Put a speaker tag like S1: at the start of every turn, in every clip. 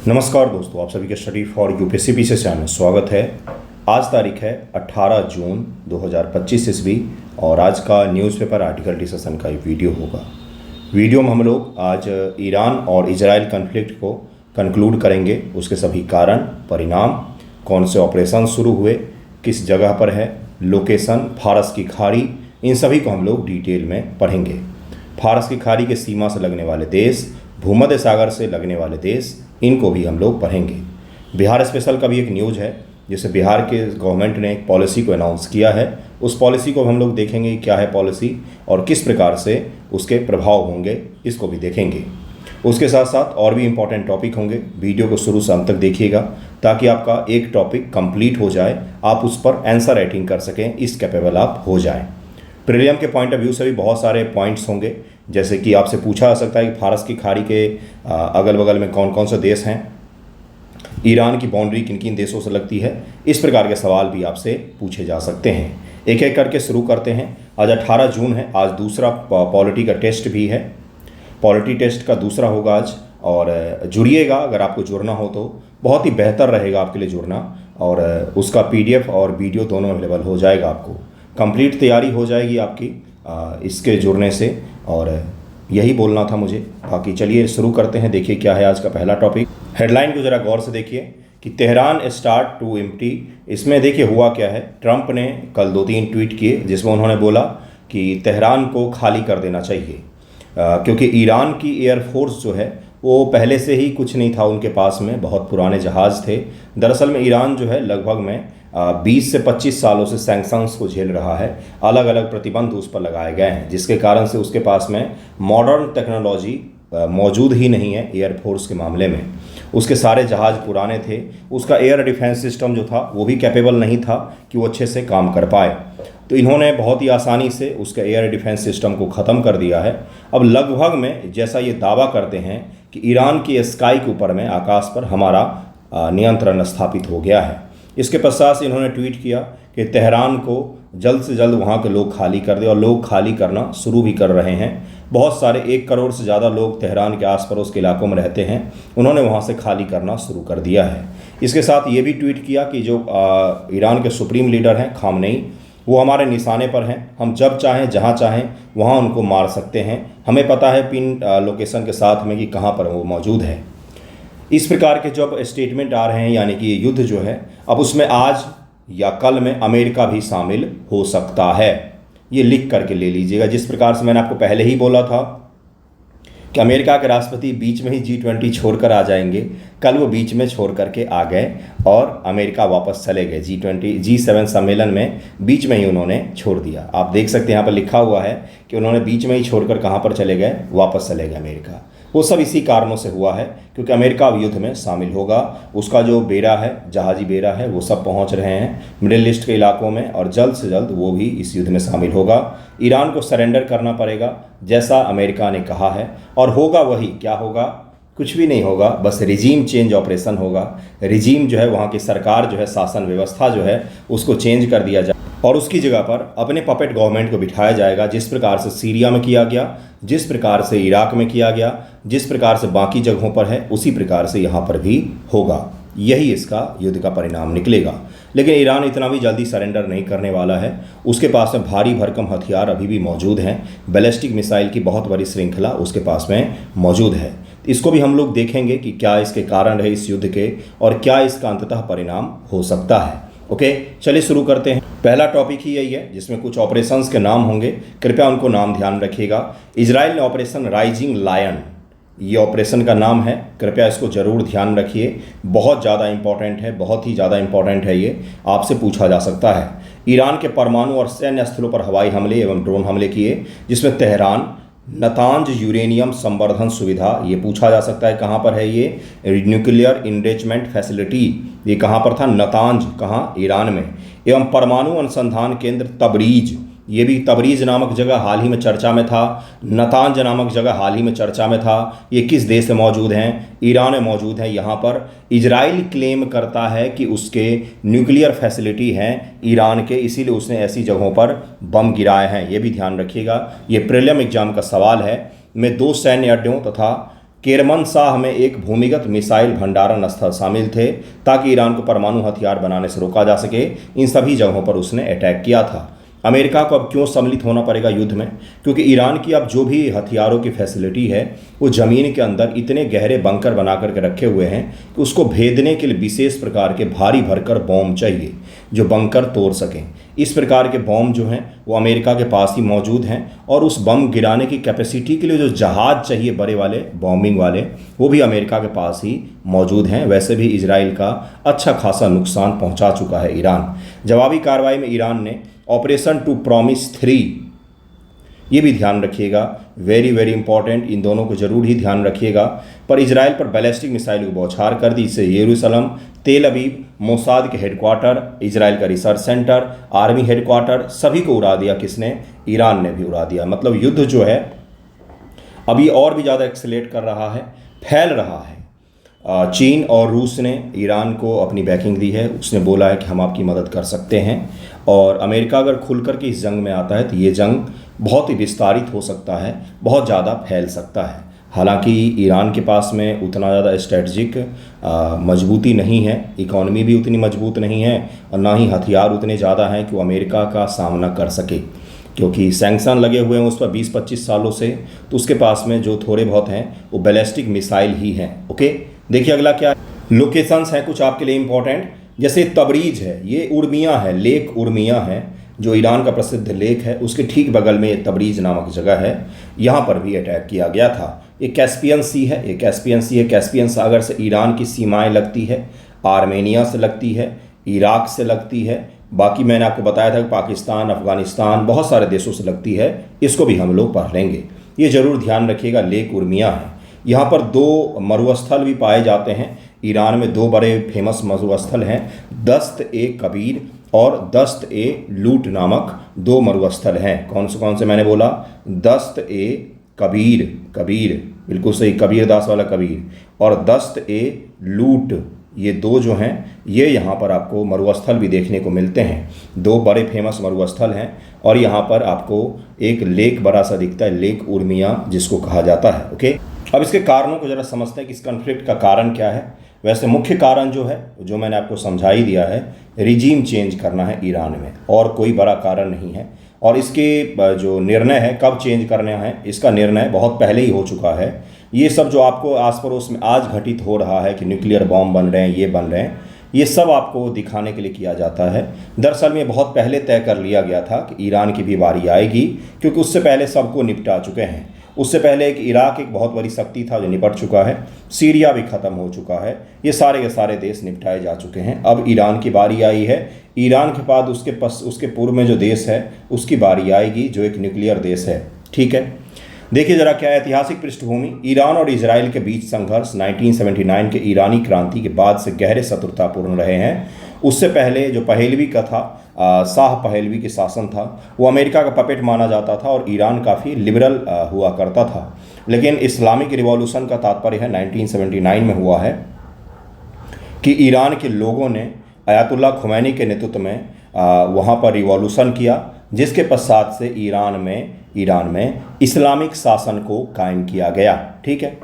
S1: नमस्कार दोस्तों, आप सभी के study for UPSC PC channel में स्वागत है। आज तारीख है 18 जून 2025 ईस्वी और आज का न्यूज़पेपर आर्टिकल डिस्कशन का एक वीडियो होगा। वीडियो में हम लोग आज ईरान और इजराइल कन्फ्लिक्ट को कंक्लूड करेंगे, उसके सभी कारण, परिणाम, कौन से ऑपरेशन शुरू हुए, किस जगह पर है, लोकेशन, फारस की खाड़ी, इन सभी को हम लोग डिटेल में पढ़ेंगे। फारस की खाड़ी के सीमा से लगने वाले देश, भूमध्य सागर से लगने वाले देश, इनको भी हम लोग पढ़ेंगे। बिहार स्पेशल का भी एक न्यूज़ है जिसे बिहार के गवर्नमेंट ने एक पॉलिसी को अनाउंस किया है। उस पॉलिसी को हम लोग देखेंगे क्या है पॉलिसी और किस प्रकार से उसके प्रभाव होंगे, इसको भी देखेंगे। उसके साथ साथ और भी इम्पॉर्टेंट टॉपिक होंगे। वीडियो को शुरू से अंत तक देखिएगा ताकि आपका एक टॉपिक कंप्लीट हो जाए, आप उस पर आंसर राइटिंग कर सकें, इस कैपेबल आप हो जाएं। प्रीलियम के पॉइंट ऑफ व्यू से भी बहुत सारे पॉइंट्स होंगे, जैसे कि आपसे पूछा जा सकता है कि फारस की खाड़ी के अगल बगल में कौन कौन से देश हैं, ईरान की बाउंड्री किन किन देशों से लगती है, इस प्रकार के सवाल भी आपसे पूछे जा सकते हैं। एक एक करके शुरू करते हैं। आज 18 जून है, आज दूसरा पॉलिटी का टेस्ट भी है। पॉलिटी टेस्ट का दूसरा होगा आज, और जुड़िएगा। अगर आपको जुड़ना हो तो बहुत ही बेहतर रहेगा आपके लिए जुड़ना, और उसका PDF और वीडियो दोनों अवेलेबल हो जाएगा। आपको कंप्लीट तैयारी हो जाएगी आपकी इसके जुड़ने से, और यही बोलना था मुझे। बाकी चलिए शुरू करते हैं। देखिए क्या है आज का पहला टॉपिक। हेडलाइन को ज़रा गौर से देखिए कि तेहरान स्टार्ट टू एम्प्टी। इसमें देखिए हुआ क्या है। ट्रंप ने कल 2-3 ट्वीट किए जिसमें उन्होंने बोला कि तेहरान को खाली कर देना चाहिए, क्योंकि ईरान की एयरफोर्स जो है वो पहले से ही कुछ नहीं था उनके पास में, बहुत पुराने जहाज़ थे। दरअसल में ईरान जो है लगभग में 20 से 25 सालों से सैंक्शंस को झेल रहा है। अलग अलग प्रतिबंध उस पर लगाए गए हैं, जिसके कारण से उसके पास में मॉडर्न टेक्नोलॉजी मौजूद ही नहीं है एयरफोर्स के मामले में। उसके सारे जहाज़ पुराने थे, उसका एयर डिफेंस सिस्टम जो था वो भी कैपेबल नहीं था कि वो अच्छे से काम कर पाए। तो इन्होंने बहुत ही आसानी से उसके एयर डिफेंस सिस्टम को ख़त्म कर दिया है। अब लगभग में जैसा ये दावा करते हैं कि ईरान की स्काई के ऊपर में, आकाश पर हमारा नियंत्रण स्थापित हो गया है। इसके पश्चात इन्होंने ट्वीट किया कि तेहरान को जल्द से जल्द वहाँ के लोग खाली कर दे, और लोग खाली करना शुरू भी कर रहे हैं। बहुत सारे 1 करोड़ से ज़्यादा लोग तेहरान के आस पड़ोस के इलाकों में रहते हैं, उन्होंने वहाँ से खाली करना शुरू कर दिया है। इसके साथ ये भी ट्वीट किया कि जो ईरान के सुप्रीम लीडर हैं खामनेई, वो हमारे निशाने पर हैं, हम जब चाहें जहाँ चाहें वहाँ उनको मार सकते हैं। हमें पता है पिन लोकेशन के साथ में कि कहाँ पर वो मौजूद है। इस प्रकार के जब स्टेटमेंट आ रहे हैं, यानी कि ये युद्ध जो है अब उसमें आज या कल में अमेरिका भी शामिल हो सकता है। ये लिख करके ले लीजिएगा। जिस प्रकार से मैंने आपको पहले ही बोला था कि अमेरिका के राष्ट्रपति बीच में ही G20 छोड़कर आ जाएंगे, कल वो बीच में छोड़ करके आ गए और अमेरिका वापस चले गए। G7 सम्मेलन में बीच में ही उन्होंने छोड़ दिया। आप देख सकते हैं यहाँ पर लिखा हुआ है कि उन्होंने बीच में ही छोड़कर कहाँ पर चले गए, वापस चले गए अमेरिका। वो सब इसी कारणों से हुआ है क्योंकि अमेरिका अब युद्ध में शामिल होगा। उसका जो बेड़ा है, जहाजी बेड़ा है, वो सब पहुंच रहे हैं मिडिल ईस्ट के इलाकों में, और जल्द से जल्द वो भी इस युद्ध में शामिल होगा। ईरान को सरेंडर करना पड़ेगा जैसा अमेरिका ने कहा है, और होगा वही। क्या होगा? कुछ भी नहीं होगा, बस रिजीम चेंज ऑपरेशन होगा। रिजीम जो है, वहाँ की सरकार जो है, शासन व्यवस्था जो है, उसको चेंज कर दिया जाए और उसकी जगह पर अपने पपेट गवर्नमेंट को बिठाया जाएगा। जिस प्रकार से सीरिया में किया गया, जिस प्रकार से इराक में किया गया, जिस प्रकार से बाकी जगहों पर है, उसी प्रकार से यहाँ पर भी होगा। यही इसका युद्ध का परिणाम निकलेगा। लेकिन ईरान इतना भी जल्दी सरेंडर नहीं करने वाला है। उसके पास में भारी भरकम हथियार अभी भी मौजूद हैं। बैलिस्टिक मिसाइल की बहुत बड़ी श्रृंखला उसके पास में मौजूद है। इसको भी हम लोग देखेंगे कि क्या इसके कारण रहे इस युद्ध के, और क्या इसका अंततः परिणाम हो सकता है। ओके, चलिए शुरू करते हैं। पहला टॉपिक ही यही है जिसमें कुछ ऑपरेशंस के नाम होंगे, कृपया उनको नाम ध्यान रखिएगा। इजराइल ने ऑपरेशन राइजिंग लायन, ये ऑपरेशन का नाम है, कृपया इसको जरूर ध्यान रखिए। बहुत ज़्यादा इंपॉर्टेंट है, बहुत ही ज़्यादा इंपॉर्टेंट है। ये आपसे पूछा जा सकता है। ईरान के परमाणु और सैन्य स्थलों पर हवाई हमले एवं ड्रोन हमले किए, जिसमें तेहरान नतांज यूरेनियम संवर्धन सुविधा, ये पूछा जा सकता है कहाँ पर है ये न्यूक्लियर इनरिचमेंट फैसिलिटी, ये कहाँ पर था? नतांज, कहाँ? ईरान में। एवं परमाणु अनुसंधान केंद्र तबरीज, ये भी तबरीज नामक जगह हाल ही में चर्चा में था। नतांज नामक जगह हाल ही में चर्चा में था। ये किस देश में मौजूद हैं? ईरान में मौजूद है। यहाँ पर इजराइल क्लेम करता है कि उसके न्यूक्लियर फैसिलिटी हैं ईरान के, इसीलिए उसने ऐसी जगहों पर बम गिराए हैं। ये भी ध्यान रखिएगा, ये प्रीलिम एग्जाम का सवाल है। में 2 सैन्य अड्डों तथा केरमन शाह में एक भूमिगत मिसाइल भंडारण स्थल शामिल थे ताकि ईरान को परमाणु हथियार बनाने से रोका जा सके। इन सभी जगहों पर उसने अटैक किया था। अमेरिका को अब क्यों सम्मिलित होना पड़ेगा युद्ध में? क्योंकि ईरान की अब जो भी हथियारों की फैसिलिटी है वो ज़मीन के अंदर इतने गहरे बंकर बना करके रखे हुए हैं कि उसको भेदने के लिए विशेष प्रकार के भारी भरकर बॉम्ब चाहिए जो बंकर तोड़ सकें। इस प्रकार के बॉम्ब जो हैं वो अमेरिका के पास ही मौजूद हैं और उस बम गिराने की कैपेसिटी के लिए जो जहाज़ चाहिए बड़े वाले बॉम्बिंग वाले वो भी अमेरिका के पास ही मौजूद हैं। वैसे भी इजराइल का अच्छा खासा नुकसान पहुंचा चुका है ईरान। जवाबी कार्रवाई में ईरान ने ऑपरेशन टू प्रॉमिस 3, ये भी ध्यान रखिएगा, वेरी वेरी इंपॉर्टेंट, इन दोनों को जरूर ही ध्यान रखिएगा, पर इजराइल पर बैलिस्टिक मिसाइल की बौछार कर दी। इससे यरूशलेम, तेल अवीव, मोसाद के हेडक्वार्टर, इजराइल का रिसर्च सेंटर, आर्मी हेडक्वार्टर सभी को उड़ा दिया। किसने? ईरान ने भी उड़ा दिया। मतलब युद्ध जो है अभी और भी ज़्यादा एक्सेलेरेट कर रहा है, फैल रहा है। चीन और रूस ने ईरान को अपनी बैकिंग दी है। उसने बोला है कि हम आपकी मदद कर सकते हैं और अमेरिका अगर खुल कर के इस जंग में आता है तो ये जंग बहुत ही विस्तारित हो सकता है, बहुत ज़्यादा फैल सकता है। हालांकि ईरान के पास में उतना ज़्यादा स्ट्रेटजिक मजबूती नहीं है, इकॉनमी भी उतनी मजबूत नहीं है और ना ही हथियार उतने ज़्यादा हैं कि वो अमेरिका का सामना कर सके, क्योंकि सैंक्शन लगे हुए हैं उस पर 20-25 सालों से। तो उसके पास में जो थोड़े बहुत हैं वो बैलिस्टिक मिसाइल ही हैं। ओके, देखिए अगला क्या लोकेशंस हैं कुछ आपके लिए इंपॉर्टेंट। जैसे तबरीज है, ये उर्मिया है, लेक उर्मिया है जो ईरान का प्रसिद्ध लेक है, उसके ठीक बगल में ये तबरीज नामक जगह है। यहाँ पर भी अटैक किया गया था। ये कैस्पियन सी है, ये कैस्पियन सी है। कैस्पियन सागर से ईरान की सीमाएं लगती है, आर्मेनिया से लगती है, इराक से लगती है, बाकी मैंने आपको बताया था कि पाकिस्तान, अफगानिस्तान, बहुत सारे देशों से लगती है। इसको भी हम लोग पढ़ लेंगे, ये ज़रूर ध्यान रखिएगा। लेक उर्मिया है। यहाँ पर 2 मरुस्थल भी पाए जाते हैं। ईरान में 2 बड़े फेमस मरुस्थल हैं, दस्त-ए-कबीर और दस्त-ए-लूट नामक 2 मरुस्थल हैं। कौन से मैंने बोला? दस्त-ए-कबीर, कबीर बिल्कुल सही, कबीरदास वाला कबीर, और दस्त-ए-लूट, ये 2 जो हैं ये यहाँ पर आपको मरुस्थल भी देखने को मिलते हैं। 2 बड़े फेमस मरुस्थल हैं और यहाँ पर आपको एक लेक बड़ा सा दिखता है, लेक उर्मिया जिसको कहा जाता है। ओके, अब इसके कारणों को ज़रा समझते हैं कि इस कन्फ्लिक्ट का कारण क्या है। वैसे मुख्य कारण जो है, जो मैंने आपको समझा ही दिया है, रिजीम चेंज करना है ईरान में, और कोई बड़ा कारण नहीं है। और इसके जो निर्णय है कब चेंज करना है, इसका निर्णय बहुत पहले ही हो चुका है। ये सब जो आपको आस पड़ोस में आज घटित हो रहा है कि न्यूक्लियर बॉम्ब बन रहे हैं, ये बन रहे हैं, ये सब आपको दिखाने के लिए किया जाता है। दरअसल में बहुत पहले तय कर लिया गया था कि ईरान की भी बारी आएगी, क्योंकि उससे पहले सबको निपटा चुके हैं। उससे पहले एक इराक एक बहुत बड़ी शक्ति था जो निपट चुका है, सीरिया भी ख़त्म हो चुका है, ये सारे के सारे देश निपटाए जा चुके हैं। अब ईरान की बारी आई है। ईरान के बाद उसके पूर्व में जो देश है उसकी बारी आएगी, जो एक न्यूक्लियर देश है। ठीक है, देखिए ज़रा क्या है ऐतिहासिक पृष्ठभूमि। ईरान और इजराइल के बीच संघर्ष 1979 के ईरानी क्रांति के बाद से गहरे शत्रुतापूर्ण रहे हैं। उससे पहले जो पहलवी का था, शाह पहलवी के शासन था, वो अमेरिका का पपेट माना जाता था और ईरान काफ़ी लिबरल हुआ करता था। लेकिन इस्लामिक रिवॉल्यूशन का तात्पर्य है 1979 में हुआ है कि ईरान के लोगों ने अयातुल्ला खुमैनी के नेतृत्व में वहाँ पर रिवॉल्यूशन किया, जिसके पश्चात से ईरान में इस्लामिक शासन को कायम किया गया। ठीक है,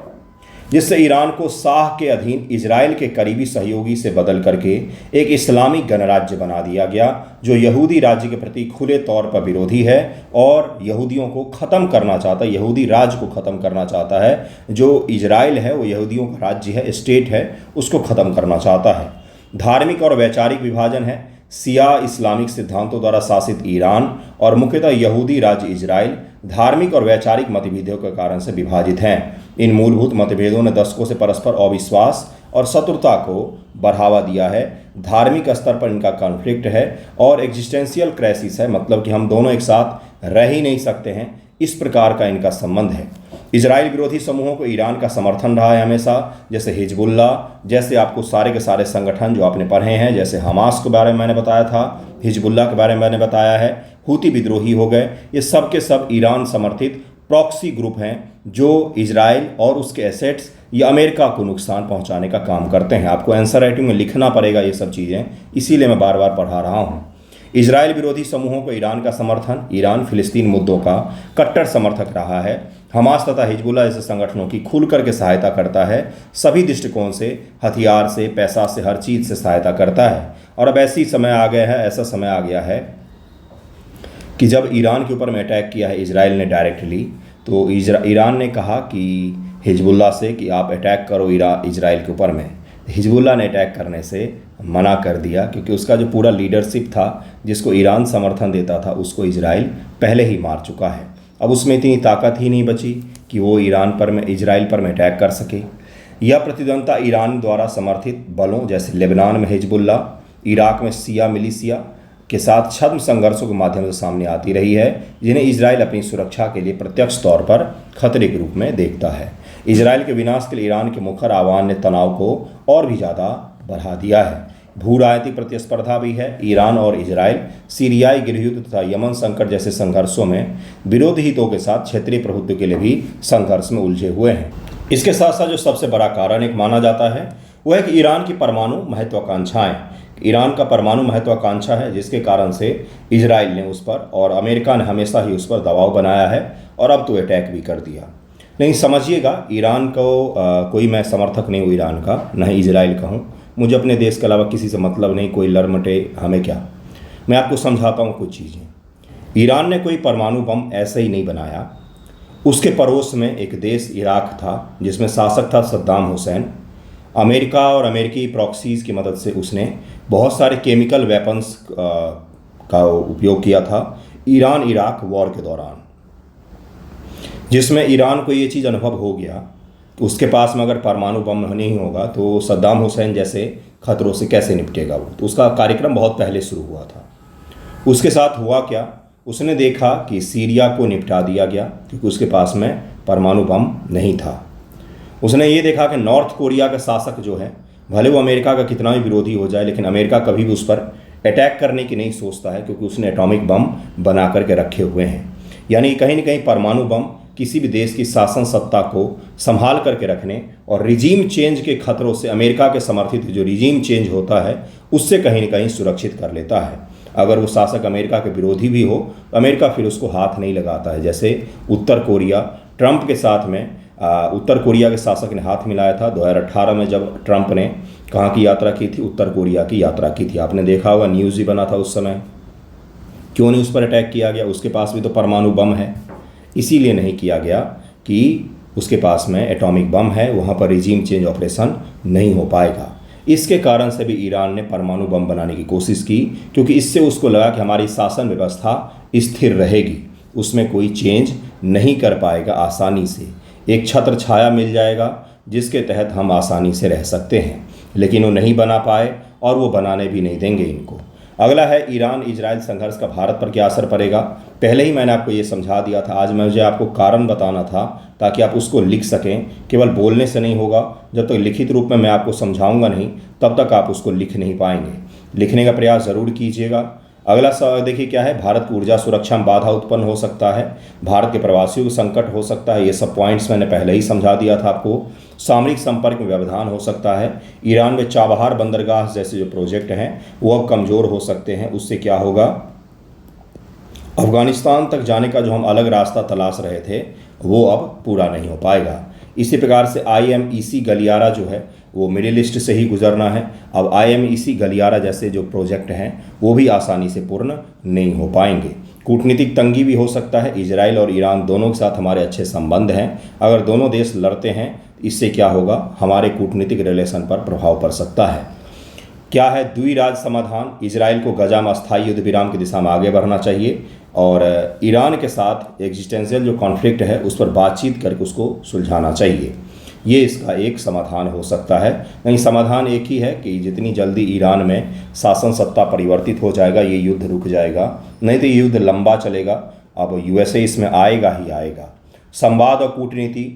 S1: जिससे ईरान को शाह के अधीन इजराइल के करीबी सहयोगी से बदल करके एक इस्लामी गणराज्य बना दिया गया, जो यहूदी राज्य के प्रति खुले तौर पर विरोधी है और यहूदियों को ख़त्म करना चाहता है, यहूदी राज्य को ख़त्म करना चाहता है। जो इजराइल है वो यहूदियों का राज्य है, स्टेट है, उसको ख़त्म करना चाहता है। धार्मिक और वैचारिक विभाजन है। शिया इस्लामिक सिद्धांतों द्वारा शासित ईरान और मुख्यतः यहूदी राज्य इजराइल धार्मिक और वैचारिक मतभेदों के कारण से विभाजित हैं। इन मूलभूत मतभेदों ने दशकों से परस्पर अविश्वास और शत्रुता को बढ़ावा दिया है। धार्मिक स्तर पर इनका कॉन्फ्लिक्ट है और एग्जिस्टेंशियल क्राइसिस है, मतलब कि हम दोनों एक साथ रह ही नहीं सकते हैं, इस प्रकार का इनका संबंध है। इजराइल विरोधी समूहों को ईरान का समर्थन रहा है हमेशा, जैसे हिजबुल्ला, जैसे आपको सारे के सारे संगठन जो आपने पढ़े हैं, जैसे हमास के बारे में मैंने बताया था, हिजबुल्ला के बारे में मैंने बताया है, हूती विद्रोही हो गए, ये सब के सब ईरान समर्थित प्रॉक्सी ग्रुप हैं जो इजराइल और उसके एसेट्स या अमेरिका को नुकसान पहुंचाने का काम करते हैं। आपको आंसर राइटिंग में लिखना पड़ेगा ये सब चीज़ें, इसीलिए मैं बार बार पढ़ा रहा हूँ। इजराइल विरोधी समूहों को ईरान का समर्थन, ईरान फिलिस्तीन मुद्दों का कट्टर समर्थक रहा है। हमास तथा हिजबुल्लाह जैसे संगठनों की खुल करके सहायता करता है, सभी दृष्टिकोण से, हथियार से, पैसा से, हर चीज़ से सहायता करता है। और अब ऐसा समय आ गया है कि जब ईरान के ऊपर में अटैक किया है इजराइल ने डायरेक्टली, तो ईरान ने कहा कि हिजबुल्लाह से कि आप अटैक करो इजराइल के ऊपर में। हिजबुल्लाह ने अटैक करने से मना कर दिया, क्योंकि उसका जो पूरा लीडरशिप था जिसको ईरान समर्थन देता था, उसको इजराइल पहले ही मार चुका है। अब उसमें इतनी ताकत ही नहीं बची कि वो इजराइल पर में अटैक कर सके। यह प्रतिद्वंद्विता ईरान द्वारा समर्थित बलों जैसे लेबनान में हिजबुल्लाह, इराक में शिया मिलिशिया के साथ छद्म संघर्षों के माध्यम से सामने आती रही है, जिन्हें इजराइल अपनी सुरक्षा के लिए प्रत्यक्ष तौर पर खतरे के रूप में देखता है। इजराइल के विनाश के लिए ईरान के मुखर आह्वान ने तनाव को और भी ज़्यादा बढ़ा दिया है। भू राजनीतिक प्रतिस्पर्धा भी है। ईरान और इजराइल सीरियाई गृहयुद्ध तथा यमन संकट जैसे संघर्षों में विरोधी हितों के साथ क्षेत्रीय प्रभुत्व के लिए भी संघर्ष में उलझे हुए हैं। इसके साथ साथ जो सबसे बड़ा कारण एक माना जाता है वह है कि ईरान की परमाणु महत्वाकांक्षाएं। ईरान का परमाणु महत्वाकांक्षा है, जिसके कारण से इजराइल ने उस पर और अमेरिका ने हमेशा ही उस पर दबाव बनाया है और अब तो अटैक भी कर दिया। नहीं, समझिएगा, ईरान को कोई मैं समर्थक नहीं हूँ ईरान का, न ही इजराइल का हूँ। मुझे अपने देश के अलावा किसी से मतलब नहीं, कोई लड़मटे हमें क्या। मैं आपको समझाता हूँ कुछ चीज़ें। ईरान ने कोई परमाणु बम ऐसे ही नहीं बनाया। उसके पड़ोस में एक देश इराक था जिसमें शासक था सद्दाम हुसैन। अमेरिका और अमेरिकी प्रॉक्सीज़ की मदद से उसने बहुत सारे केमिकल वेपन्स का उपयोग किया था ईरान इराक वॉर के दौरान, जिसमें ईरान को ये चीज़ अनुभव हो गया कि उसके पास में अगर परमाणु बम नहीं होगा तो सद्दाम हुसैन जैसे खतरों से कैसे निपटेगा वो। तो उसका कार्यक्रम बहुत पहले शुरू हुआ था। उसके साथ हुआ क्या, उसने देखा कि सीरिया को निपटा दिया गया क्योंकि उसके पास में परमाणु बम नहीं था। उसने ये देखा कि नॉर्थ कोरिया का शासक जो है, भले वो अमेरिका का कितना भी विरोधी हो जाए, लेकिन अमेरिका कभी भी उस पर अटैक करने की नहीं सोचता है, क्योंकि उसने एटॉमिक बम बना करके रखे हुए हैं। यानी कहीं ना कहीं परमाणु बम किसी भी देश की शासन सत्ता को संभाल करके रखने और रिजीम चेंज के खतरों से, अमेरिका के समर्थित जो रिजीम चेंज होता है उससे कहीं ना कहीं सुरक्षित कर लेता है। अगर वो शासक अमेरिका के विरोधी भी हो तो अमेरिका फिर उसको हाथ नहीं लगाता है। जैसे उत्तर कोरिया, ट्रंप के साथ में उत्तर कोरिया के शासक ने हाथ मिलाया था 2018 में, जब ट्रंप ने कहाँ की यात्रा की थी, उत्तर कोरिया की यात्रा की थी। आपने देखा होगा, न्यूज़ ही बना था उस समय। क्यों नहीं उस पर अटैक किया गया? उसके पास भी तो परमाणु बम है। इसीलिए नहीं किया गया कि उसके पास में एटॉमिक बम है, वहाँ पर रिजीम चेंज ऑपरेशन नहीं हो पाएगा। इसके कारण से भी ईरान ने परमाणु बम बनाने की कोशिश की, क्योंकि इससे उसको लगा कि हमारी शासन व्यवस्था स्थिर रहेगी, उसमें कोई चेंज नहीं कर पाएगा आसानी से। एक छत्र छाया मिल जाएगा जिसके तहत हम आसानी से रह सकते हैं, लेकिन वो नहीं बना पाए और वो बनाने भी नहीं देंगे इनको। अगला है ईरान इजराइल संघर्ष का भारत पर क्या असर पड़ेगा। पहले ही मैंने आपको ये समझा दिया था। आज मुझे आपको कारण बताना था ताकि आप उसको लिख सकें। केवल बोलने से नहीं होगा, जब तक लिखित रूप में मैं आपको समझाऊंगा नहीं तब तक आप उसको लिख नहीं पाएंगे। लिखने का प्रयास ज़रूर कीजिएगा। अगला सवाल देखिए क्या है, भारत की ऊर्जा सुरक्षा में बाधा उत्पन्न हो सकता है, भारत के प्रवासियों को संकट हो सकता है। ये सब पॉइंट्स मैंने पहले ही समझा दिया था आपको। सामरिक संपर्क में व्यवधान हो सकता है। ईरान में चाबहार बंदरगाह जैसे जो प्रोजेक्ट हैं वो अब कमज़ोर हो सकते हैं। उससे क्या होगा, अफगानिस्तान तक जाने का जो हम अलग रास्ता तलाश रहे थे वो अब पूरा नहीं हो पाएगा। इसी प्रकार से IMEC गलियारा जो है वो मिडिल ईस्ट से ही गुजरना है। अब IMEC गलियारा जैसे जो प्रोजेक्ट हैं वो भी आसानी से पूर्ण नहीं हो पाएंगे। कूटनीतिक तंगी भी हो सकता है। इजराइल और ईरान दोनों के साथ हमारे अच्छे संबंध हैं। अगर दोनों देश लड़ते हैं इससे क्या होगा, हमारे कूटनीतिक रिलेशन पर प्रभाव पड़ सकता है। क्या है द्विराज्य समाधान, इजराइल को गजा में अस्थायी युद्ध विराम की दिशा में आगे बढ़ना चाहिए और ईरान के साथ एग्जिस्टेंशियल जो कॉन्फ्लिक्ट है उस पर बातचीत करके उसको सुलझाना चाहिए। ये इसका एक समाधान हो सकता है। नहीं, समाधान एक ही है कि जितनी जल्दी ईरान में शासन सत्ता परिवर्तित हो जाएगा ये युद्ध रुक जाएगा, नहीं तो ये युद्ध लंबा चलेगा। अब USA इसमें आएगा ही आएगा। संवाद और कूटनीति,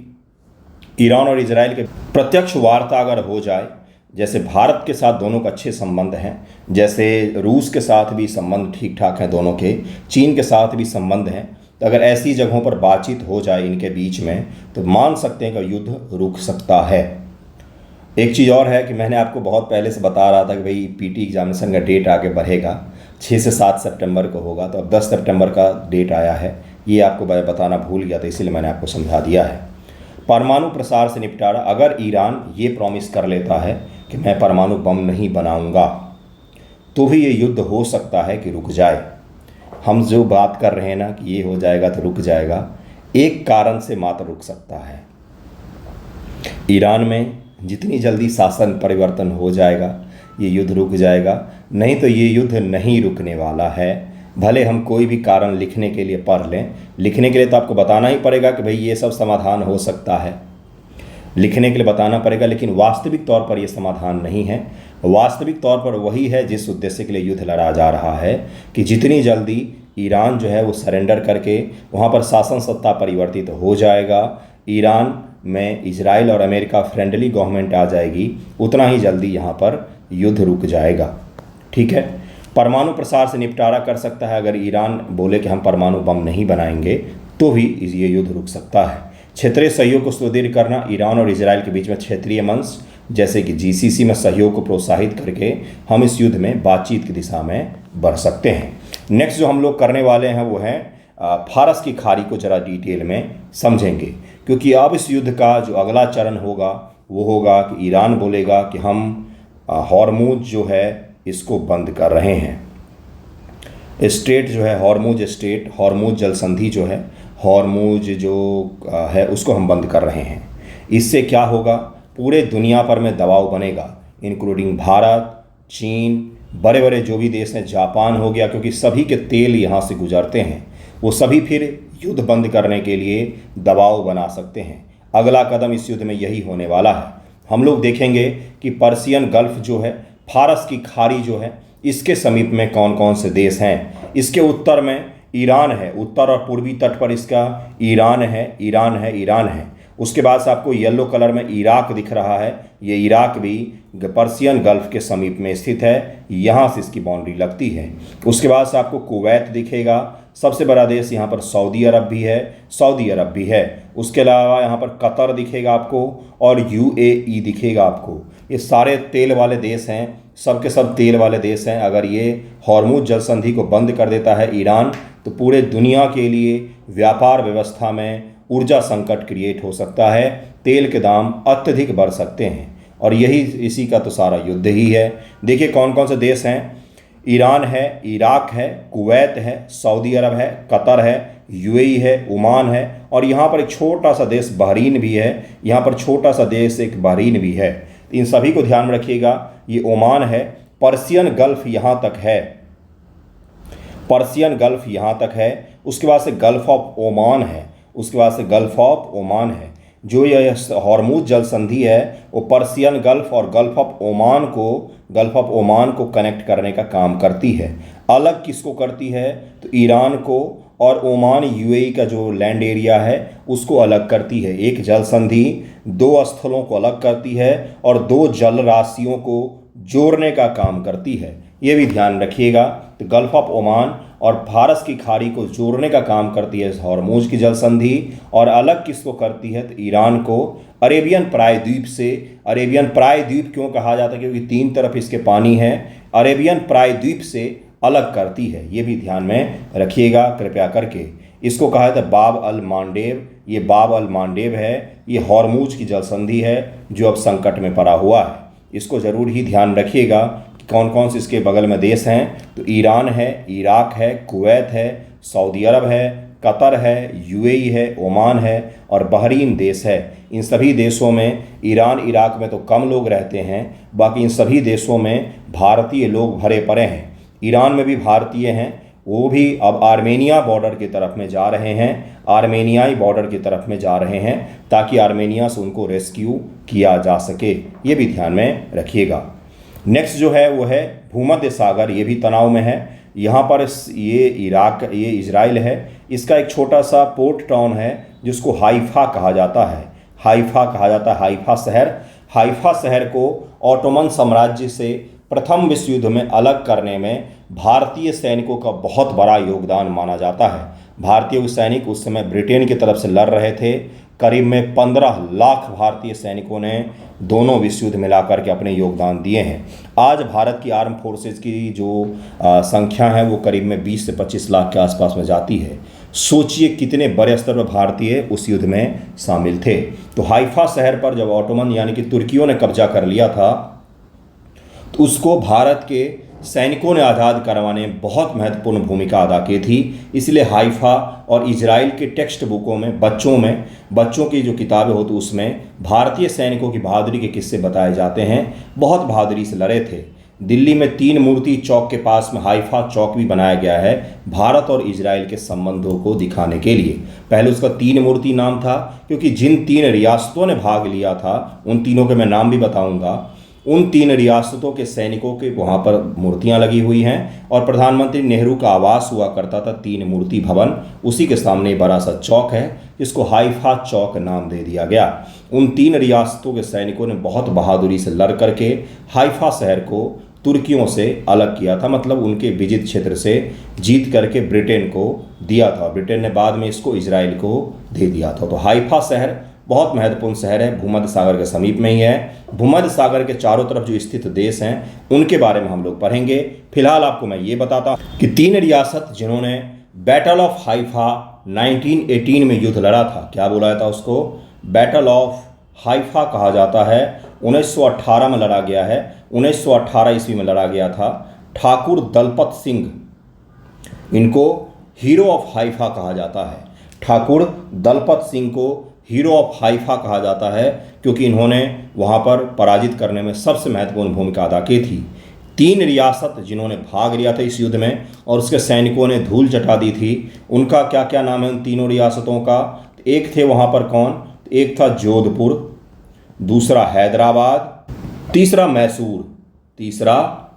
S1: ईरान और इजराइल के प्रत्यक्ष वार्ता अगर हो जाए, जैसे भारत के साथ दोनों के अच्छे संबंध हैं, जैसे रूस के साथ भी संबंध ठीक ठाक हैं दोनों के, चीन के साथ भी संबंध हैं, तो अगर ऐसी जगहों पर बातचीत हो जाए इनके बीच में तो मान सकते हैं कि युद्ध रुक सकता है। एक चीज़ और है कि मैंने आपको बहुत पहले से बता रहा था कि भाई PT एग्जामिनेशन का डेट आगे बढ़ेगा, 6 से 7 सितंबर को होगा, तो अब 10 सितंबर का डेट आया है। ये आपको मैं बताना भूल गया था, इसीलिए मैंने आपको समझा दिया है। परमाणु प्रसार से निपटारा, अगर ईरान ये प्रॉमिस कर लेता है कि मैं परमाणु बम नहीं बनाऊंगा, तो भी ये युद्ध हो सकता है कि रुक जाए। हम जो बात कर रहे हैं ना कि ये हो जाएगा तो रुक जाएगा, एक कारण से मात्र रुक सकता है। ईरान में जितनी जल्दी शासन परिवर्तन हो जाएगा ये युद्ध रुक जाएगा, नहीं तो ये युद्ध नहीं रुकने वाला है। भले हम कोई भी कारण लिखने के लिए पढ़ लें, लिखने के लिए तो आपको बताना ही पड़ेगा कि भाई ये सब समाधान हो सकता है, लिखने के लिए बताना पड़ेगा, लेकिन वास्तविक तौर पर ये समाधान नहीं है। वास्तविक तौर पर वही है जिस उद्देश्य के लिए युद्ध लड़ा जा रहा है कि जितनी जल्दी ईरान जो है वो सरेंडर करके वहाँ पर शासन सत्ता परिवर्तित हो जाएगा, ईरान में इजराइल और अमेरिका फ्रेंडली गवर्नमेंट आ जाएगी, उतना ही जल्दी यहाँ पर युद्ध रुक जाएगा। ठीक है, परमाणु प्रसार से निपटारा कर सकता है। अगर ईरान बोले कि हम परमाणु बम नहीं बनाएंगे तो भी ये युद्ध रुक सकता है। क्षेत्रीय सहयोग को सुदृढ़ करना, ईरान और इजराइल के बीच में क्षेत्रीय मंच जैसे कि जीसीसी में सहयोग को प्रोत्साहित करके हम इस युद्ध में बातचीत की दिशा में बढ़ सकते हैं। नेक्स्ट जो हम लोग करने वाले हैं वो है फारस की खाड़ी को ज़रा डिटेल में समझेंगे, क्योंकि अब इस युद्ध का जो अगला चरण होगा वो होगा कि ईरान बोलेगा कि हम हॉर्मुज जो है इसको बंद कर रहे हैं। स्टेट जो है हॉर्मुज स्टेट, हॉर्मुज जल संधि जो है, हॉर्मुज जो है उसको हम बंद कर रहे हैं। इससे क्या होगा, पूरे दुनिया पर में दबाव बनेगा, इंक्लूडिंग भारत, चीन, बड़े बड़े जो भी देश हैं, जापान हो गया, क्योंकि सभी के तेल यहाँ से गुजरते हैं, वो सभी फिर युद्ध बंद करने के लिए दबाव बना सकते हैं। अगला कदम इस युद्ध में यही होने वाला है। हम लोग देखेंगे कि पर्शियन गल्फ जो है, फारस की खाड़ी जो है, इसके समीप में कौन कौन से देश हैं। इसके उत्तर में ईरान है, उत्तर और पूर्वी तट पर इसका ईरान है। उसके बाद से आपको येलो कलर में इराक दिख रहा है, ये इराक भी पर्शियन गल्फ के समीप में स्थित है, यहाँ से इसकी बाउंड्री लगती है। उसके बाद से आपको कुवैत दिखेगा, सबसे बड़ा देश यहाँ पर सऊदी अरब भी है। उसके अलावा यहाँ पर कतर दिखेगा आपको और यूएई दिखेगा आपको। ये सारे तेल वाले देश हैं, सब के सब तेल वाले देश हैं। अगर ये हॉर्मुज जल संधि को बंद कर देता है ईरान, तो पूरे दुनिया के लिए व्यापार व्यवस्था में ऊर्जा संकट क्रिएट हो सकता है, तेल के दाम अत्यधिक बढ़ सकते हैं, और इसी का तो सारा युद्ध ही है। देखिए कौन कौन से देश हैं, ईरान है, इराक है, कुवैत है, सऊदी अरब है, कतर है, यूएई है, ओमान है, और यहाँ पर एक छोटा सा देश बहरीन भी है, यहाँ पर छोटा सा देश एक बहरीन भी है। इन सभी को ध्यान में रखिएगा। ये ओमान है, पर्शियन गल्फ यहाँ तक है, उसके बाद से गल्फ ऑफ ओमान है, जो यह हॉर्मुज जल संधि है वो पर्शियन गल्फ और गल्फ ऑफ ओमान को कनेक्ट करने का काम करती है। अलग किसको करती है, तो ईरान को और ओमान यूएई का जो लैंड एरिया है उसको अलग करती है। एक जल संधि दो स्थलों को अलग करती है और दो जल राशियों को जोड़ने का काम करती है, ये भी ध्यान रखिएगा। तो गल्फ ऑफ ओमान और फारस की खाड़ी को जोड़ने का काम करती है हॉर्मुज की जल संधि, और अलग किसको करती है, तो ईरान को अरेबियन प्रायद्वीप से। अरेबियन प्रायद्वीप क्यों कहा जाता है, क्योंकि तीन तरफ इसके पानी है, अरेबियन प्रायद्वीप से अलग करती है, ये भी ध्यान में रखिएगा कृपया करके। इसको कहा जाता है बाब अल मांडेब, ये बाब अल मांडेब है, ये हॉर्मुज की जल संधि है जो अब संकट में पड़ा हुआ है। इसको ज़रूर ही ध्यान रखिएगा कि कौन कौन से इसके बगल में देश हैं, तो ईरान है, इराक है, कुवैत है, सऊदी अरब है, कतर है, यूएई है, ओमान है और बहरीन देश है। इन सभी देशों में, ईरान इराक में तो कम लोग रहते हैं, बाकी इन सभी देशों में भारतीय लोग भरे पड़े हैं। ईरान में भी भारतीय हैं, वो भी अब आर्मेनिया बॉर्डर की तरफ में जा रहे हैं, आर्मेनियाई बॉर्डर की तरफ में जा रहे हैं, ताकि आर्मेनिया से उनको रेस्क्यू किया जा सके, ये भी ध्यान में रखिएगा। नेक्स्ट जो है वो है भूमध्य सागर, ये भी तनाव में है। यहाँ पर ये इजराइल है, इसका एक छोटा सा पोर्ट टाउन है जिसको हाइफा कहा जाता है। हाइफा शहर को ऑटोमन साम्राज्य से प्रथम विश्व युद्ध में अलग करने में भारतीय सैनिकों का बहुत बड़ा योगदान माना जाता है। भारतीय सैनिक उस समय ब्रिटेन की तरफ से लड़ रहे थे। करीब में 15 लाख भारतीय सैनिकों ने दोनों विश्व युद्ध मिलाकर के अपने योगदान दिए हैं। आज भारत की आर्म फोर्सेज की जो संख्या है वो करीब में 20 से 25 लाख के आसपास में जाती है। सोचिए कितने बड़े स्तर पर भारतीय उस युद्ध में शामिल थे। तो हाइफा शहर पर जब ऑटोमन यानी कि तुर्कियों ने कब्जा कर लिया था, तो उसको भारत के सैनिकों ने आज़ाद करवाने में बहुत महत्वपूर्ण भूमिका अदा की थी। इसलिए हाइफा और इजराइल के टेक्स्ट बुकों में बच्चों की जो किताबें होती उसमें भारतीय सैनिकों की बहादुरी के किस्से बताए जाते हैं। बहुत बहादुरी से लड़े थे। दिल्ली में 3 मूर्ति चौक के पास में हाइफा चौक भी बनाया गया है भारत और इजराइल के संबंधों को दिखाने के लिए। पहले उसका 3 मूर्ति नाम था क्योंकि जिन 3 रियासतों ने भाग लिया था उन तीनों के मैं नाम भी बताऊंगा। उन 3 रियासतों के सैनिकों के वहाँ पर मूर्तियाँ लगी हुई हैं और प्रधानमंत्री नेहरू का आवास हुआ करता था 3 मूर्ति भवन, उसी के सामने बड़ा सा चौक है जिसको हाइफा चौक नाम दे दिया गया। उन 3 रियासतों के सैनिकों ने बहुत बहादुरी से लड़ करके हाइफा शहर को तुर्कियों से अलग किया था, मतलब उनके विजित क्षेत्र से जीत करके ब्रिटेन को दिया था। ब्रिटेन ने बाद में इसको इजराइल को दे दिया था। तो हाइफा शहर बहुत महत्वपूर्ण शहर है, भूमध्य सागर के समीप में ही है। भूमध्य सागर के चारों तरफ जो स्थित देश हैं उनके बारे में हम लोग पढ़ेंगे। फिलहाल आपको मैं ये बताता हूँ कि 3 रियासत जिन्होंने बैटल ऑफ हाइफा 1918 में युद्ध लड़ा था, क्या बोला जाता उसको, बैटल ऑफ हाइफा कहा जाता है। 1918 में लड़ा गया है, 1918 ईस्वी में लड़ा गया था। ठाकुर दलपत सिंह, इनको हीरो ऑफ हाइफा कहा जाता है। ठाकुर दलपत सिंह को हीरो ऑफ हाइफा कहा जाता है क्योंकि इन्होंने वहाँ पर पराजित करने में सबसे महत्वपूर्ण भूमिका अदा की थी। 3 रियासत जिन्होंने भाग लिया था इस युद्ध में और उसके सैनिकों ने धूल चटा दी थी, उनका क्या क्या नाम है उन तीनों रियासतों का। एक थे वहाँ पर कौन, एक था जोधपुर, दूसरा हैदराबाद, तीसरा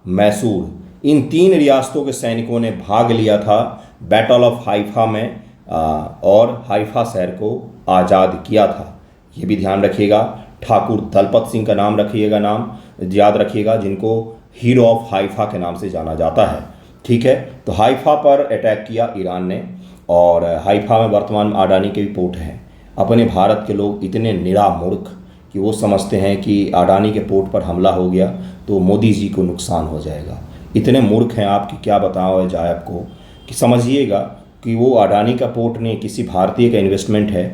S1: मैसूर। इन 3 रियासतों के सैनिकों ने भाग लिया था बैटल ऑफ हाइफा में और हाइफा शहर को आज़ाद किया था। ये भी ध्यान रखिएगा। ठाकुर दलपत सिंह का नाम रखिएगा, नाम याद रखिएगा, जिनको हीरो ऑफ हाइफा के नाम से जाना जाता है। ठीक है, तो हाइफा पर अटैक किया ईरान ने और हाइफा में वर्तमान में अडानी के भी पोर्ट हैं। अपने भारत के लोग इतने निरा मूर्ख कि वो समझते हैं कि अडानी के पोर्ट पर हमला हो गया तो मोदी जी को नुकसान हो जाएगा। इतने मूर्ख हैं आप कि क्या बताओ जाए आपको, कि समझिएगा कि वो अडानी का पोर्ट नहीं, किसी भारतीय का इन्वेस्टमेंट है।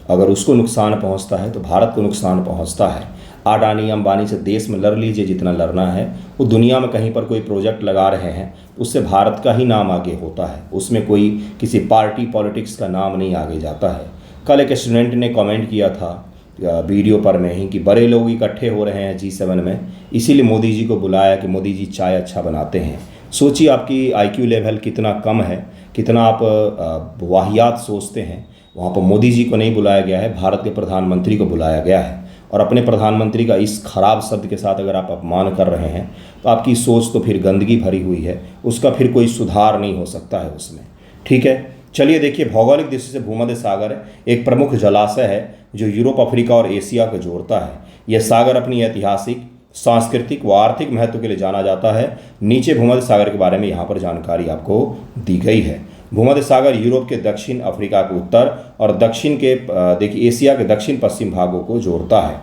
S1: अगर उसको नुकसान पहुंचता है तो भारत को नुकसान पहुंचता है। अडानी अंबानी से देश में लड़ लीजिए जितना लड़ना है, वो दुनिया में कहीं पर कोई प्रोजेक्ट लगा रहे हैं उससे भारत का ही नाम आगे होता है, उसमें कोई किसी पार्टी पॉलिटिक्स का नाम नहीं आगे जाता है। कल एक स्टूडेंट ने कमेंट किया था वीडियो पर में ही कि बड़े लोग इकट्ठे हो रहे हैं G7 में, इसीलिए मोदी जी को बुलाया कि मोदी जी चाय अच्छा बनाते हैं। सोचिए आपकी IQ लेवल कितना कम है, कितना आप वाहियात सोचते हैं। वहाँ पर मोदी जी को नहीं बुलाया गया है, भारत के प्रधानमंत्री को बुलाया गया है। और अपने प्रधानमंत्री का इस खराब शब्द के साथ अगर आप अपमान कर रहे हैं तो आपकी सोच तो फिर गंदगी भरी हुई है, उसका फिर कोई सुधार नहीं हो सकता है उसमें। ठीक है, चलिए देखिए, भौगोलिक दृष्टि से भूमध्य सागर एक प्रमुख जलाशय है जो यूरोप, अफ्रीका और एशिया को जोड़ता है। यह सागर अपनी ऐतिहासिक, सांस्कृतिक व आर्थिक महत्व के लिए जाना जाता है। नीचे भूमध्य सागर के बारे में यहाँ पर जानकारी आपको दी गई है। भूमध्य सागर यूरोप के दक्षिण, अफ्रीका के उत्तर और दक्षिण के देखिए एशिया के दक्षिण पश्चिम भागों को जोड़ता है।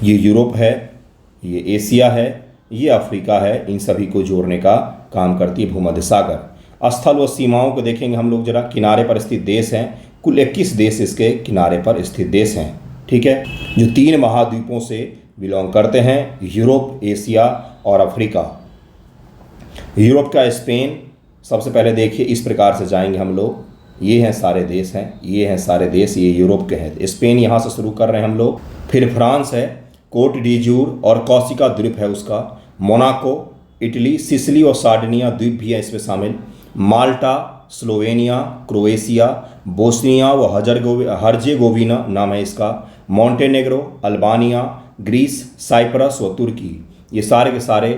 S1: ये यूरोप है, ये एशिया है, ये अफ्रीका है, इन सभी को जोड़ने का काम करती है भूमध्य सागर। स्थल व सीमाओं को देखेंगे हम लोग जरा। किनारे पर स्थित देश हैं, कुल 21 देश इसके किनारे पर स्थित देश हैं। ठीक है, जो 3 महाद्वीपों से बिलोंग करते हैं, यूरोप, एशिया और अफ्रीका। यूरोप का स्पेन, सबसे पहले देखिए इस प्रकार से जाएंगे हम लोग, ये हैं सारे देश हैं, ये हैं सारे देश, ये यूरोप के हैं। स्पेन यहाँ से शुरू कर रहे हैं हम लोग। फिर फ्रांस है, कोट डिजूर और कॉर्सिका द्वीप है उसका। मोनाको, इटली, सिसिली और सार्डिनिया द्वीप भी है इसमें शामिल। माल्टा, स्लोवेनिया, क्रोएशिया, बोस्निया व हर्जेगोविना नाम है इसका। मॉन्टेनेग्रो, अल्बानिया, ग्रीस, साइप्रस व तुर्की, ये सारे के सारे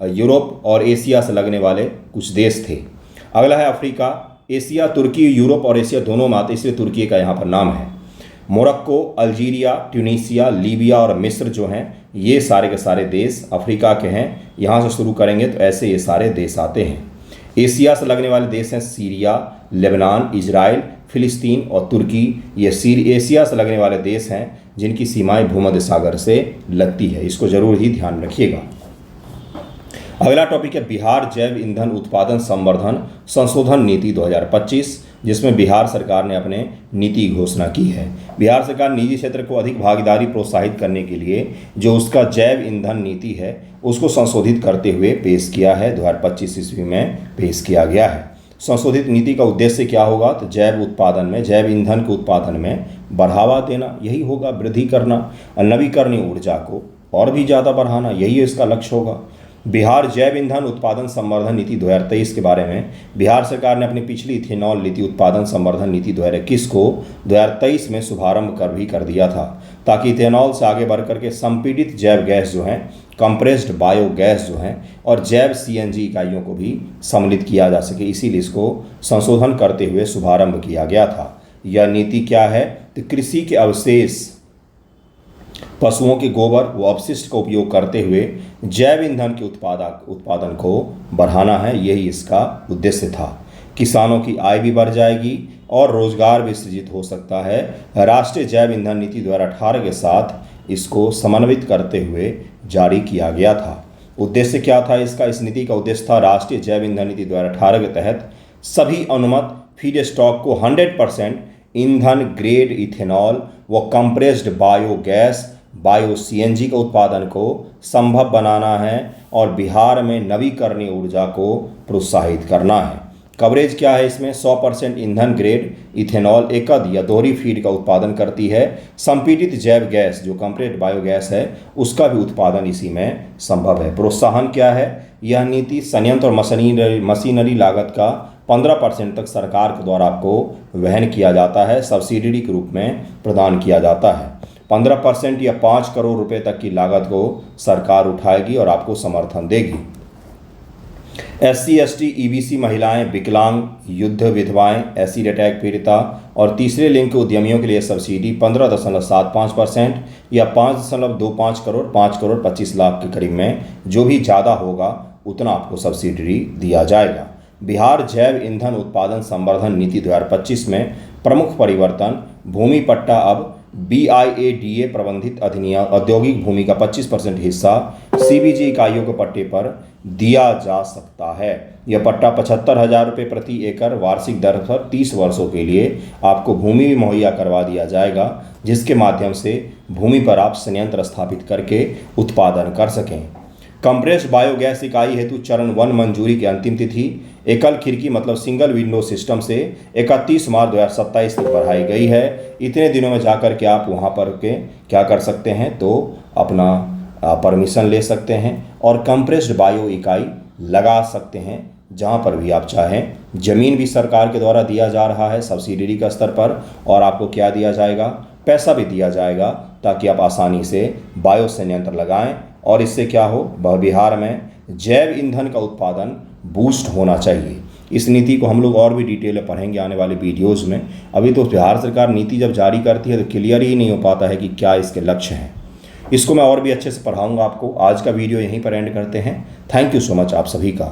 S1: यूरोप और एशिया से लगने वाले कुछ देश थे। अगला है अफ्रीका। एशिया, तुर्की, यूरोप और एशिया दोनों में आते, इसलिए तुर्की का यहाँ पर नाम है। मोरक्को, अल्जीरिया, ट्यूनीसिया, लीबिया और मिस्र जो हैं, ये सारे के सारे देश अफ्रीका के हैं। यहाँ से शुरू करेंगे तो ऐसे ये सारे देश आते हैं। एशिया से लगने वाले देश हैं सीरिया, लेबनान, इजराइल, फिलिस्तीन और तुर्की। ये एशिया से लगने वाले देश हैं जिनकी सीमाएं भूमध्य सागर से लगती है, इसको जरूर ही ध्यान रखिएगा। अगला टॉपिक है बिहार जैव ईंधन उत्पादन संवर्धन संशोधन नीति 2025। जिसमें बिहार सरकार ने अपने नीति घोषणा की है। बिहार सरकार निजी क्षेत्र को अधिक भागीदारी प्रोत्साहित करने के लिए जो उसका जैव ईंधन नीति है उसको संशोधित करते हुए पेश किया है, 2025 ईस्वी में पेश किया गया है। संशोधित नीति का उद्देश्य क्या होगा? तो जैव उत्पादन में, जैव ईंधन के उत्पादन में बढ़ावा देना, यही होगा, वृद्धि करना, नवीकरणीय ऊर्जा को और भी ज़्यादा बढ़ाना, यही इसका लक्ष्य होगा। बिहार जैव ईंधन उत्पादन संवर्धन नीति 2023 के बारे में बिहार सरकार ने अपनी पिछली इथेनॉल नीति उत्पादन संवर्धन नीति 2021 को 2023 में शुभारंभ कर दिया था, ताकि इथेनॉल से आगे बढ़ करके संपीड़ित जैव गैस जो हैं, कंप्रेस्ड बायोगैस जो हैं और जैव सीएनजी इकाइयों को भी सम्मिलित किया जा सके। इसीलिए इसको संशोधन करते हुए शुभारंभ किया गया था। यह नीति क्या है? तो कृषि के अवशेष, पशुओं के गोबर व अपशिष्ट का उपयोग करते हुए जैव ईंधन के उत्पादन को बढ़ाना है, यही इसका उद्देश्य था। किसानों की आय भी बढ़ जाएगी और रोजगार भी सृजित हो सकता है। राष्ट्रीय जैव ईंधन नीति 2018 के साथ इसको समन्वित करते हुए जारी किया गया था। उद्देश्य क्या था इसका? इस नीति का उद्देश्य था राष्ट्रीय जैव ईंधन नीति 2018 के तहत सभी अनुमत फीड स्टॉक को 100% ईंधन ग्रेड इथेनॉल व कंप्रेस्ड बायोगैस बायो सीएनजी के उत्पादन को संभव बनाना है और बिहार में नवीकरणीय ऊर्जा को प्रोत्साहित करना है। कवरेज क्या है इसमें? 100% ईंधन ग्रेड इथेनॉल एकद या दोहरी फीड का उत्पादन करती है। संपीड़ित जैव गैस जो कंप्रेस्ड बायोगैस है उसका भी उत्पादन इसी में संभव है। प्रोत्साहन क्या है? यह नीति संयंत्र और मशीनरी लागत का 15% तक सरकार के द्वारा आपको वहन किया जाता है, सब्सिडी के रूप में प्रदान किया जाता है। 15% या 5 करोड़ रुपए तक की लागत को सरकार उठाएगी और आपको समर्थन देगी। SC, ST, EBC महिलाएं, विकलांग, युद्ध विधवाएं, एसिड अटैक पीड़िता और तीसरे लिंग के उद्यमियों के लिए सब्सिडी 15.75% या 5.25 करोड़ 5 करोड़ 25 लाख के करीब में, जो भी ज़्यादा होगा उतना आपको सब्सिडी दिया जाएगा। बिहार जैव ईंधन उत्पादन संवर्धन नीति 2025 में प्रमुख परिवर्तन, भूमि पट्टा अब BIADA प्रबंधित अधिनियम औद्योगिक भूमि का 25% हिस्सा CBG इकाइयों के पट्टे पर दिया जा सकता है। यह पट्टा 75,000 रुपये प्रति एकड़ वार्षिक दर पर 30 वर्षों के लिए आपको भूमि भी मुहैया करवा दिया जाएगा, जिसके माध्यम से भूमि पर आप संयंत्र स्थापित करके उत्पादन कर सकें। कंप्रेस्ड बायोगैस इकाई हेतु चरण 1 मंजूरी की अंतिम तिथि एकल खिड़की मतलब सिंगल विंडो सिस्टम से 31 मार्च 2027 तक बढ़ाई गई है। इतने दिनों में जाकर के आप वहां पर के क्या कर सकते हैं, तो अपना परमिशन ले सकते हैं और कंप्रेस्ड बायो इकाई लगा सकते हैं जहां पर भी आप चाहें। ज़मीन भी सरकार के द्वारा दिया जा रहा है सब्सिडी का स्तर पर, और आपको क्या दिया जाएगा? पैसा भी दिया जाएगा, ताकि आप आसानी से बायो संयंत्र लगाएं और इससे क्या हो, बिहार में जैव ईंधन का उत्पादन बूस्ट होना चाहिए। इस नीति को हम लोग और भी डिटेल में पढ़ेंगे आने वाले वीडियोज़ में। अभी तो बिहार सरकार नीति जब जारी करती है तो क्लियर ही नहीं हो पाता है कि क्या इसके लक्ष्य हैं। इसको मैं और भी अच्छे से पढ़ाऊंगा आपको। आज का वीडियो यहीं पर एंड करते हैं। थैंक यू सो मच आप सभी का।